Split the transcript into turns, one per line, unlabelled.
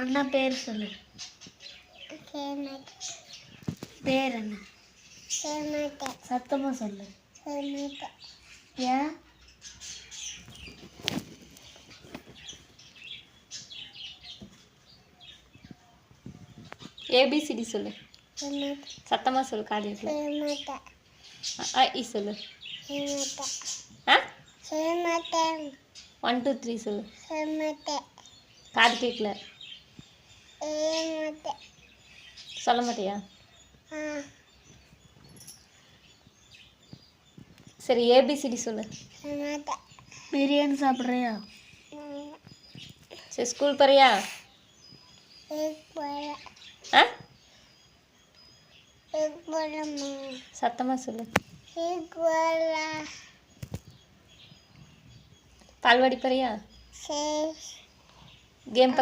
அண்ணா பேர் சொல்லு. பேர் என்ன? சத்தமாக சொல்லு. ஏன்? ஏபிசிடி சொல்லு. சத்தமாக சொல்லு. காது இ சொல்லு. 1 2 3 சொல்லு. காது கேட்கல. சொல்ல மாட்டியா? சரி ஏபிசிடி சொல்லு. பிரியாணி சாப்பிட்றியா? சரி ஸ்கூல் போறியா? சத்தமாக சொல்லு. பால்வாடி போறியா? கேம்